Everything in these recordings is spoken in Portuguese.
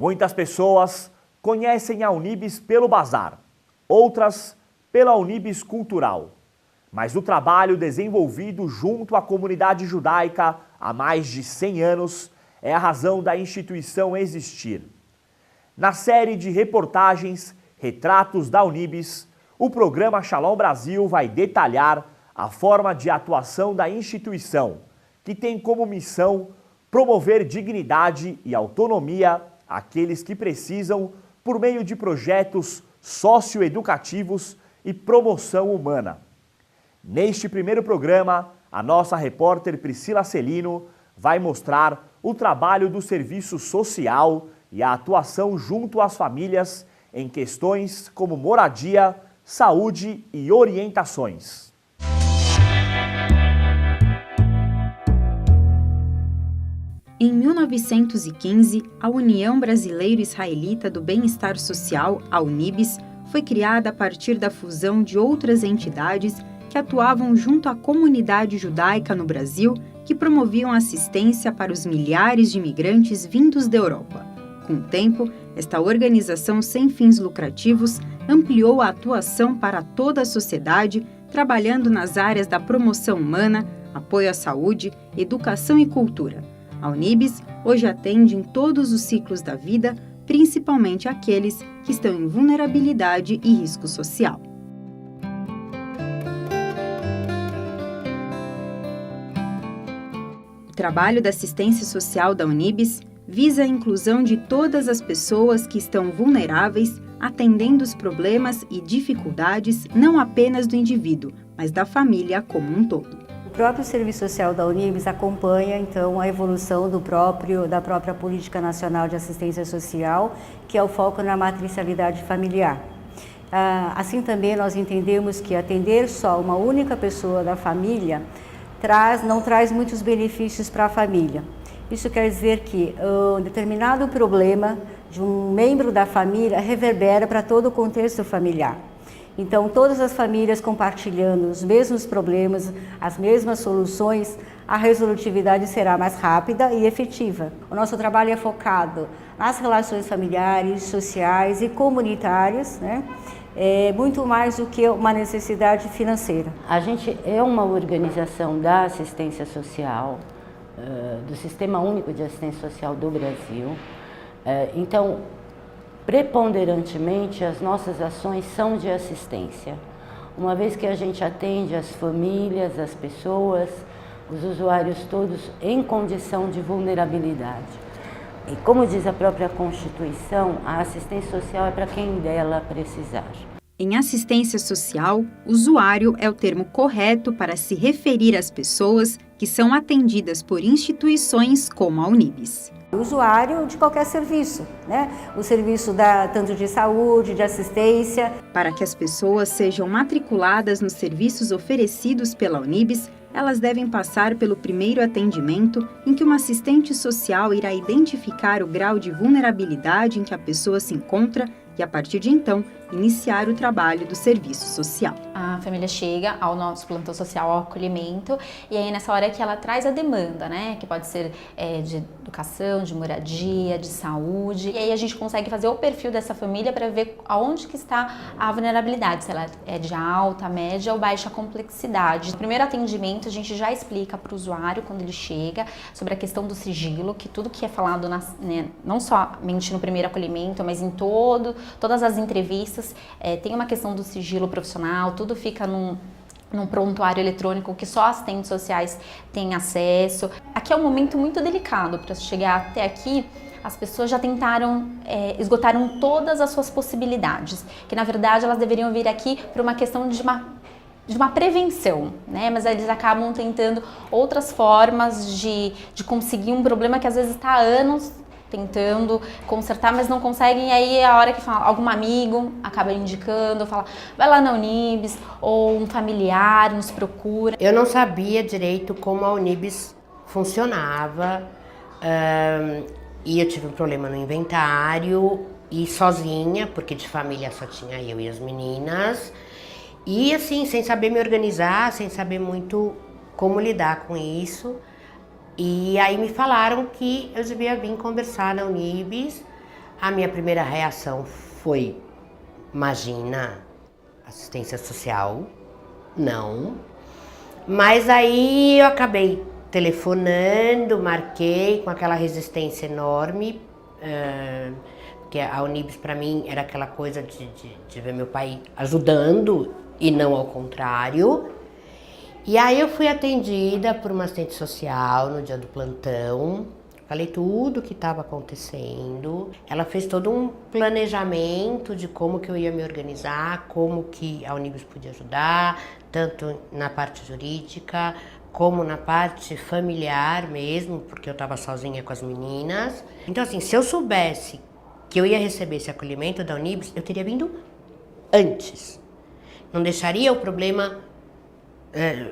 Muitas pessoas conhecem a Unibis pelo bazar, outras pela Unibis Cultural. Mas o trabalho desenvolvido junto à comunidade judaica há mais de 100 anos é a razão da instituição existir. Na série de reportagens Retratos da Unibis, o programa Shalom Brasil vai detalhar a forma de atuação da instituição, que tem como missão promover dignidade e autonomia àqueles que precisam por meio de projetos socioeducativos e promoção humana. Neste primeiro programa, a nossa repórter Priscila Celino vai mostrar o trabalho do serviço social e a atuação junto às famílias em questões como moradia, saúde e orientações. Em 1915, a União Brasileiro-Israelita do Bem-Estar Social, a Unibis, foi criada a partir da fusão de outras entidades que atuavam junto à comunidade judaica no Brasil, que promoviam assistência para os milhares de imigrantes vindos da Europa. Com o tempo, esta organização sem fins lucrativos ampliou a atuação para toda a sociedade, trabalhando nas áreas da promoção humana, apoio à saúde, educação e cultura. A Unibis hoje atende em todos os ciclos da vida, principalmente aqueles que estão em vulnerabilidade e risco social. O trabalho da assistência social da Unibis visa a inclusão de todas as pessoas que estão vulneráveis, atendendo os problemas e dificuldades não apenas do indivíduo, mas da família como um todo. O próprio Serviço Social da Unibis acompanha, então, a evolução da própria Política Nacional de Assistência Social, que é o foco na matricialidade familiar. Assim também nós entendemos que atender só uma única pessoa da família não traz muitos benefícios para a família. Isso quer dizer que um determinado problema de um membro da família reverbera para todo o contexto familiar. Então, todas as famílias compartilhando os mesmos problemas, as mesmas soluções, a resolutividade será mais rápida e efetiva. O nosso trabalho é focado nas relações familiares, sociais e comunitárias, né? Muito mais do que uma necessidade financeira. A gente é uma organização da assistência social, do Sistema Único de Assistência Social do Brasil. Então, preponderantemente, as nossas ações são de assistência, uma vez que a gente atende as famílias, as pessoas, os usuários todos em condição de vulnerabilidade. E como diz a própria Constituição, a assistência social é para quem dela precisar. Em assistência social, usuário é o termo correto para se referir às pessoas que são atendidas por instituições como a Unibis. Usuário de qualquer serviço, né? O serviço tanto de saúde, de assistência. Para que as pessoas sejam matriculadas nos serviços oferecidos pela Unibis, elas devem passar pelo primeiro atendimento, em que uma assistente social irá identificar o grau de vulnerabilidade em que a pessoa se encontra e, a partir de então, iniciar o trabalho do serviço social. A família chega ao nosso plantão social, ao acolhimento, e aí nessa hora que ela traz a demanda, né? Que pode ser de educação, de moradia, de saúde. E aí a gente consegue fazer o perfil dessa família para ver aonde que está a vulnerabilidade, se ela é de alta, média ou baixa complexidade. No primeiro atendimento a gente já explica para o usuário, quando ele chega, sobre a questão do sigilo, que tudo que é falado, não somente no primeiro acolhimento, mas em todas as entrevistas, tem uma questão do sigilo profissional, tudo fica num prontuário eletrônico que só assistentes sociais têm acesso. Aqui é um momento muito delicado para chegar até aqui. As pessoas já esgotaram todas as suas possibilidades, que na verdade elas deveriam vir aqui por uma questão de uma prevenção, né? Mas eles acabam tentando outras formas de conseguir um problema que às vezes está há anos tentando consertar, mas não conseguem, e aí a hora que algum amigo acaba indicando, fala, vai lá na Unibis, ou um familiar nos procura. Eu não sabia direito como a Unibis funcionava, e eu tive um problema no inventário, e sozinha, porque de família só tinha eu e as meninas, e assim, sem saber me organizar, sem saber muito como lidar com isso. E aí me falaram que eu devia vir conversar na Unibis, A minha primeira reação foi, imagina, assistência social? Não. Mas aí eu acabei telefonando, marquei com aquela resistência enorme, porque a Unibis para mim era aquela coisa de ver meu pai ajudando e não ao contrário. E aí eu fui atendida por uma assistente social no dia do plantão, falei tudo o que estava acontecendo. Ela fez todo um planejamento de como que eu ia me organizar, como que a Unibis podia ajudar, tanto na parte jurídica, como na parte familiar mesmo, porque eu estava sozinha com as meninas. Então assim, se eu soubesse que eu ia receber esse acolhimento da Unibis, eu teria vindo antes. Não deixaria o problema,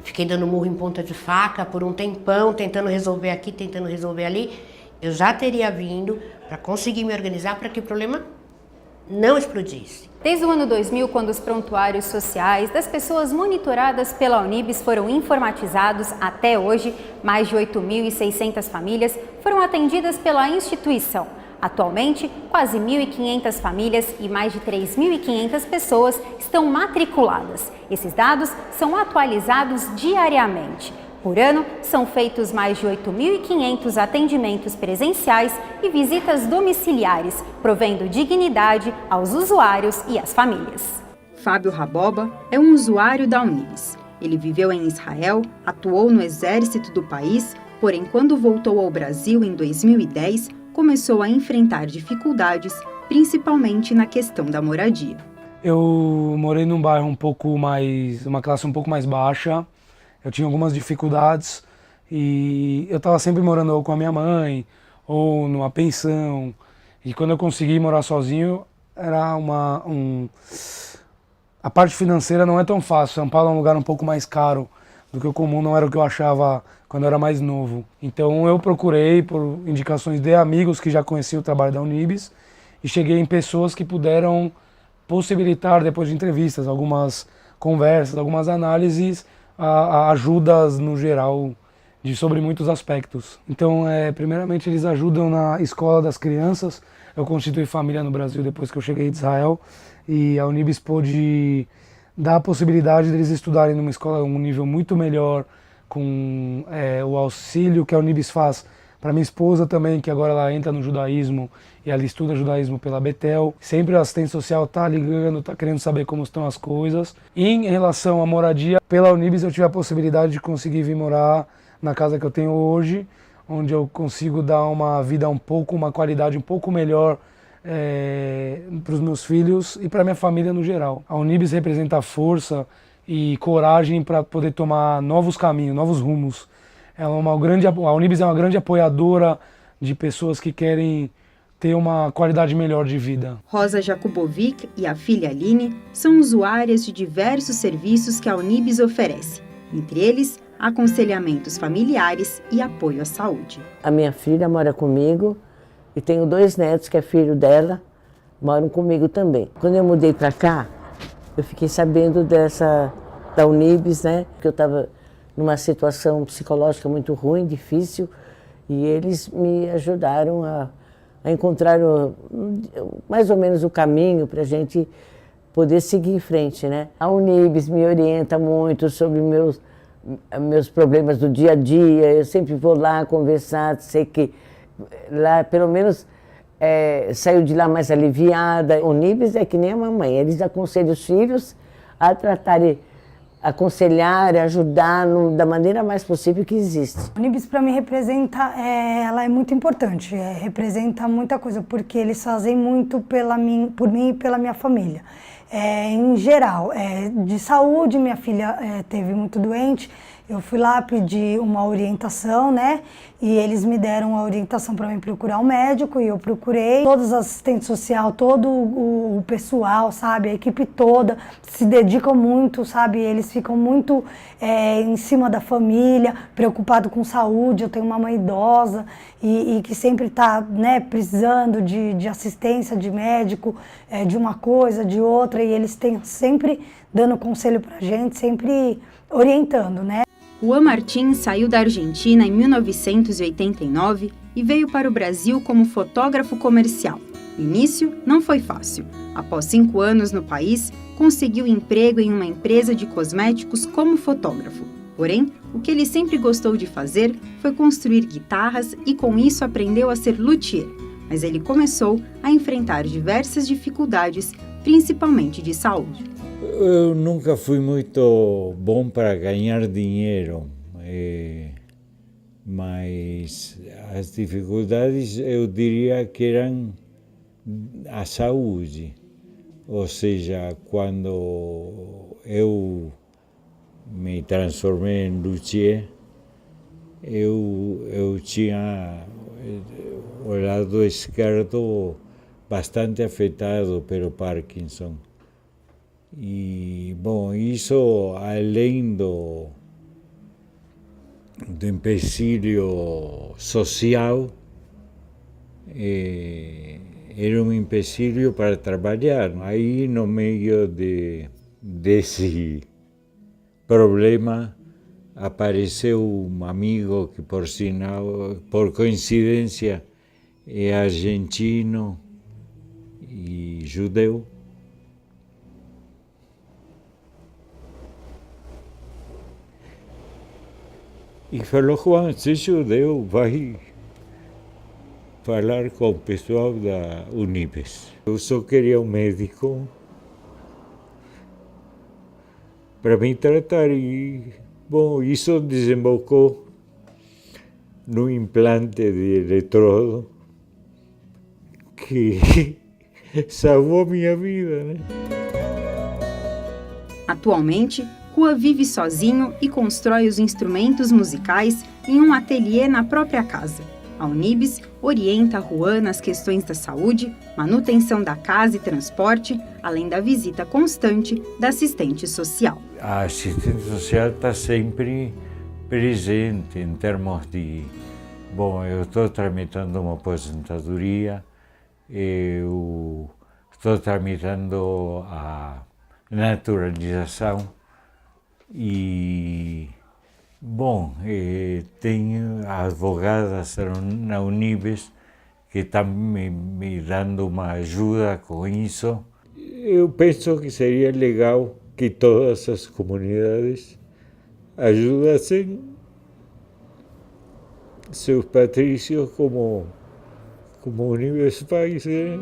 fiquei dando murro em ponta de faca por um tempão, tentando resolver aqui, tentando resolver ali. Eu já teria vindo para conseguir me organizar para que o problema não explodisse. Desde o ano 2000, quando os prontuários sociais das pessoas monitoradas pela Unibis foram informatizados, até hoje, mais de 8.600 famílias foram atendidas pela instituição. Atualmente, quase 1.500 famílias e mais de 3.500 pessoas estão matriculadas. Esses dados são atualizados diariamente. Por ano, são feitos mais de 8.500 atendimentos presenciais e visitas domiciliares, provendo dignidade aos usuários e às famílias. Fábio Raboba é um usuário da Unibis. Ele viveu em Israel, atuou no exército do país, porém, quando voltou ao Brasil em 2010, começou a enfrentar dificuldades, principalmente na questão da moradia. Eu morei num bairro uma classe um pouco mais baixa. Eu tinha algumas dificuldades e eu estava sempre morando ou com a minha mãe ou numa pensão. E quando eu consegui morar sozinho, era a parte financeira não é tão fácil. São Paulo é um lugar um pouco mais caro do que o comum, não era o que eu achava quando eu era mais novo. Então eu procurei por indicações de amigos que já conheciam o trabalho da Unibis e cheguei em pessoas que puderam possibilitar, depois de entrevistas, algumas conversas, algumas análises, ajudas no geral sobre muitos aspectos. Então, primeiramente eles ajudam na escola das crianças. Eu constituí família no Brasil depois que eu cheguei de Israel e a Unibis pôde dar a possibilidade deles estudarem numa escola um nível muito melhor, com o auxílio que a Unibis faz para minha esposa também, que agora ela entra no judaísmo e ela estuda judaísmo pela Betel. Sempre a assistente social está ligando, está querendo saber como estão as coisas. E em relação à moradia, pela Unibis eu tive a possibilidade de conseguir vir morar na casa que eu tenho hoje, onde eu consigo dar uma vida uma qualidade um pouco melhor para os meus filhos e para minha família no geral. A Unibis representa força e coragem para poder tomar novos caminhos, novos rumos. A Unibis é uma grande apoiadora de pessoas que querem ter uma qualidade melhor de vida. Rosa Jakubovic e a filha Aline são usuárias de diversos serviços que a Unibis oferece, entre eles aconselhamentos familiares e apoio à saúde. A minha filha mora comigo e tenho 2 netos que é filho dela, moram comigo também. Quando eu mudei para cá, eu fiquei sabendo da Unibis, né? Que eu estava numa situação psicológica muito ruim, difícil, e eles me ajudaram a encontrar mais ou menos o caminho para a gente poder seguir em frente, né? A Unibis me orienta muito sobre meus problemas do dia a dia, eu sempre vou lá conversar, sei que lá pelo menos saio de lá mais aliviada. A Unibis é que nem a mamãe, eles aconselham os filhos a tratarem, aconselhar, ajudar da maneira mais possível que existe. A Unibis para mim representa, ela é muito importante, representa muita coisa, porque eles fazem muito por mim e pela minha família. Em geral, de saúde, minha filha teve muito doente, eu fui lá pedir uma orientação, né? E eles me deram a orientação para mim procurar um médico e eu procurei. Todos os assistentes sociais, todo o pessoal, sabe? A equipe toda se dedicam muito, sabe? Eles ficam muito em cima da família, preocupado com saúde. Eu tenho uma mãe idosa e que sempre está, né, precisando de assistência de médico, de uma coisa, de outra. E eles têm sempre dando conselho para a gente, sempre orientando, né? Juan Martín saiu da Argentina em 1989 e veio para o Brasil como fotógrafo comercial. No início, não foi fácil. Após 5 anos no país, conseguiu emprego em uma empresa de cosméticos como fotógrafo. Porém, o que ele sempre gostou de fazer foi construir guitarras e com isso aprendeu a ser luthier. Mas ele começou a enfrentar diversas dificuldades, principalmente de saúde. Eu nunca fui muito bom para ganhar dinheiro, mas as dificuldades eu diria que eram a saúde. Ou seja, quando eu me transformei em luthier, eu tinha o lado esquerdo bastante afetado pelo Parkinson. E, bom, isso além do empecilho social, era um empecilho para trabalhar. Aí, no meio desse problema, apareceu um amigo que, por sinal, por coincidência, é argentino e judeu. E falou: Juan, você é judeu, vai falar com o pessoal da Unibes. Eu só queria um médico para me tratar e, bom, isso desembocou no implante de eletrodo que salvou a minha vida, né? Atualmente, Juan vive sozinho e constrói os instrumentos musicais em um ateliê na própria casa. A Unibes orienta Juan nas questões da saúde, manutenção da casa e transporte, além da visita constante da assistente social. A assistente social está sempre presente em termos de... Bom, eu estou tramitando uma aposentadoria, eu estou tramitando a naturalização e, bom, tenho advogadas na Unibes que estão me dando uma ajuda com isso. Eu penso que seria legal que todas as comunidades ajudassem seus patrícios como Unibes faz, né?